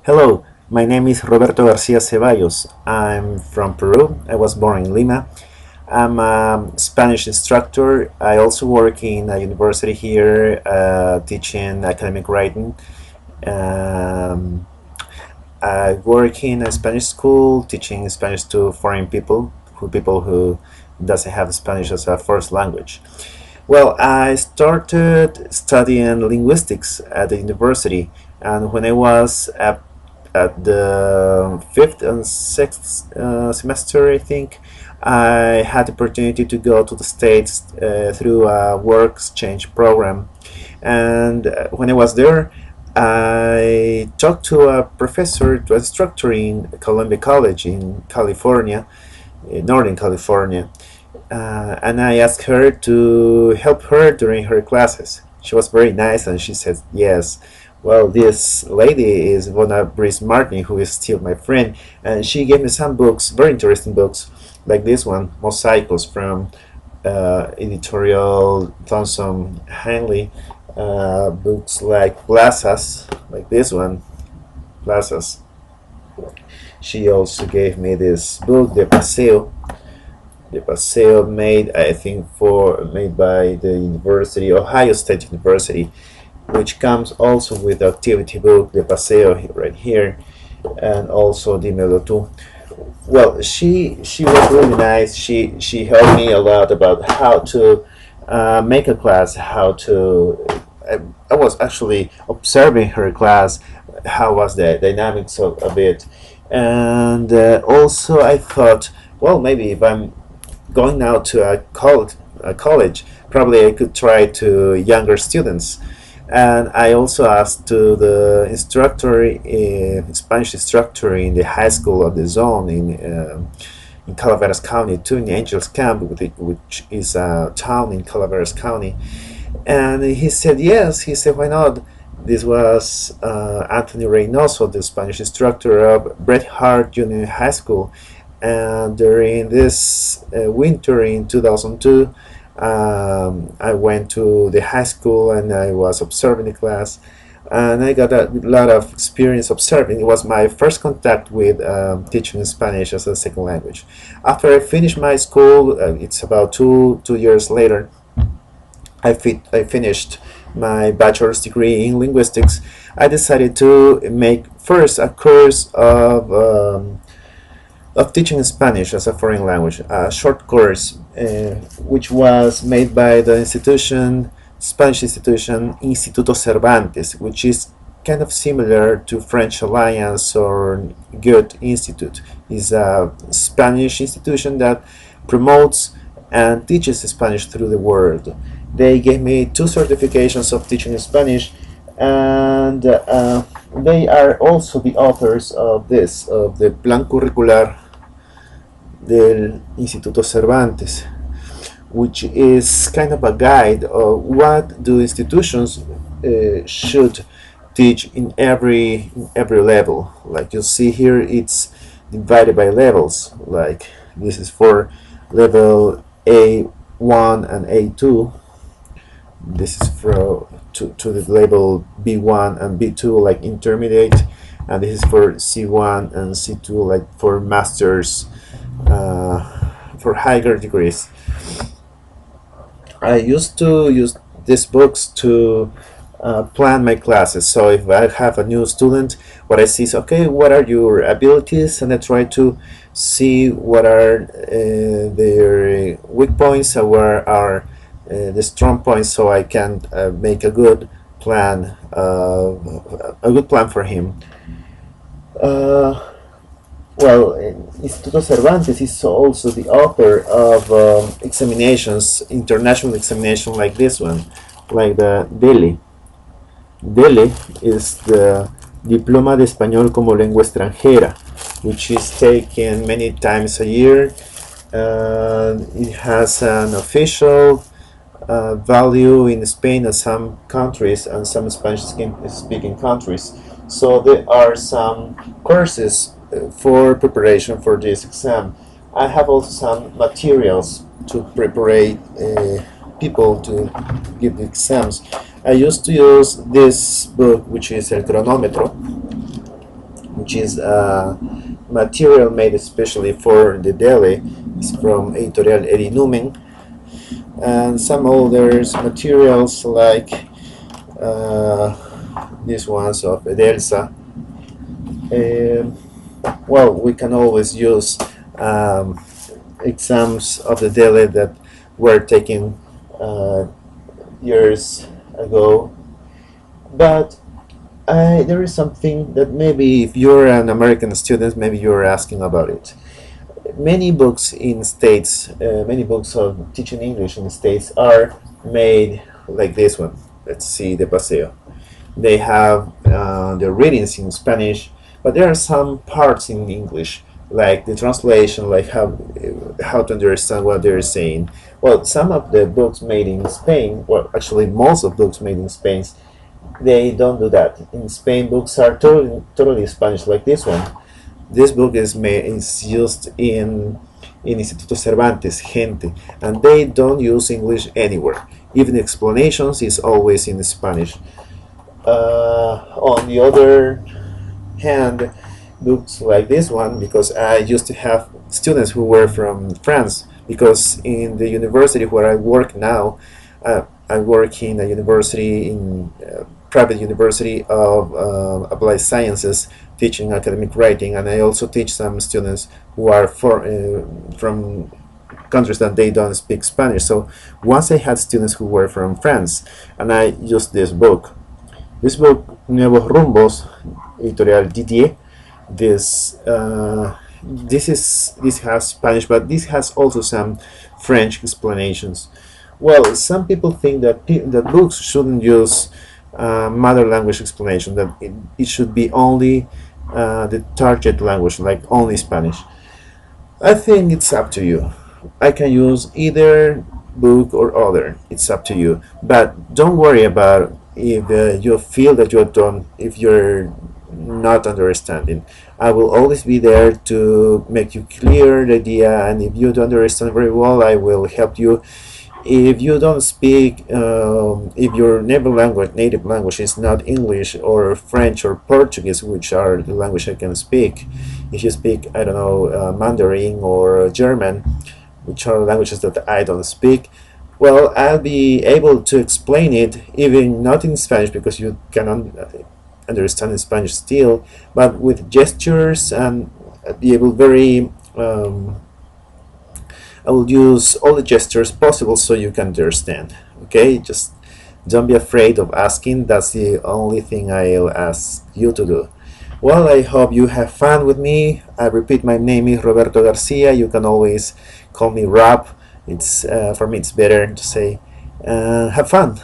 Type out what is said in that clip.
Hello, my name is Roberto García Ceballos. I'm from Peru. I was born in Lima. I'm a Spanish instructor. I also work in a university here teaching academic writing. Um, I work in a Spanish school teaching Spanish to foreign people who doesn't have Spanish as a first language. Well, I started studying linguistics at the university, and when I was at the fifth and sixth semester, I think, I had the opportunity to go to the States through a work exchange program. And when I was there, I talked to a professor, to a instructor in Columbia College in California, in Northern California, and I asked her to help her during her classes. She was very nice and she said yes. Well, this lady is Bona Brice Martin, who is still my friend, and she gave me some books, very interesting books, like this one, Mosaicos from editorial Thomson Hanley. Books like Plazas, like this one, Plazas. She also gave me this book, De Paseo, made I think made by the University, Ohio State University, which comes also with the activity book, De Paseo, right here, and also Dímelo tú. Well, she was really nice. She helped me a lot about how to make a class, how to. I was actually observing her class, how was the dynamics of it, and also I thought, well, maybe if I'm going now to a college, probably I could try to younger students. And I also asked to the instructor, Spanish instructor in the high school of the zone in Calaveras County, too, in the Angels Camp, which is a town in Calaveras County. And he said yes. He said, why not? This was Anthony Reynoso, the Spanish instructor of Bret Hart Junior High School. And during this winter in 2002, I went to the high school and I was observing the class, and I got a lot of experience observing. It was my first contact with teaching Spanish as a second language. After I finished my school, it's about two years later, I finished my bachelor's degree in linguistics. I decided to make first a course of teaching Spanish as a foreign language, a short course which was made by the Spanish institution Instituto Cervantes, which is kind of similar to French Alliance or Goethe Institute. It's a Spanish institution that promotes and teaches Spanish through the world. They gave me 2 certifications of teaching Spanish, and they are also the authors of the Plan Curricular del Instituto Cervantes, which is kind of a guide of what do institutions should teach in every level. Like you see here, it's divided by levels. Like this is for level A1 and A2. This is to the level B1 and B2, like intermediate, and this is for C1 and C2, like for masters, for higher degrees. I used to use these books to plan my classes. So if I have a new student, what I see is, okay, what are your abilities, and I try to see what are their weak points and where are the strong points, so I can make a good plan for him. Well, Instituto Cervantes is also the author of examinations, international examinations like this one, like the DELE. DELE is the Diploma de Español como Lengua Extranjera, which is taken many times a year. It has an official value in Spain and some countries and some Spanish-speaking countries. So there are some courses for preparation for this exam. I have also some materials to prepare people to give the exams. I used to use this book, which is El Cronómetro. which is material made especially for the Dele. It's from Editorial Erinumen, and some others materials like these ones of Edelsa. Well, we can always use exams of the Dele that were taken years ago, but there is something that maybe if you're an American student, maybe you're asking about it. Many books in States, many books of teaching English in the States are made like this one. Let's see, the Paseo. They have the readings in Spanish, but there are some parts in English, like the translation, like how to understand what they're saying. Well, some of the books made in Spain, well, actually most of books made in Spain, they don't do that. In Spain, books are totally Spanish, like this one. This book is used in Instituto Cervantes, Gente, and they don't use English anywhere. Even explanations is always in Spanish. On the other hand, books like this one, because I used to have students who were from France, because in the university where I work now, I work in a university, in private university of applied sciences, teaching academic writing, and I also teach some students who are from countries that they don't speak Spanish. So once I had students who were from France, and I used this book. This book, Nuevos Rumbos, Editorial Didier. This has Spanish, but this has also some French explanations. Well, some people think that that books shouldn't use mother language explanation, that it should be only the target language, like only Spanish. I think it's up to you. I can use either book or other. It's up to you. But don't worry about if you feel that if you're not understanding. I will always be there to make you clear the idea, and if you don't understand very well, I will help you. If you don't speak, if your native language is not English or French or Portuguese, which are the language I can speak, if you speak, I don't know, Mandarin or German, which are languages that I don't speak, well, I'll be able to explain it, even not in Spanish, because you cannot understand in Spanish still, but with gestures, and be able I will use all the gestures possible so you can understand. Okay, just don't be afraid of asking. That's the only thing I'll ask you to do. Well, I hope you have fun with me. I repeat, my name is Roberto Garcia. You can always call me Rob. It's for me it's better to say have fun.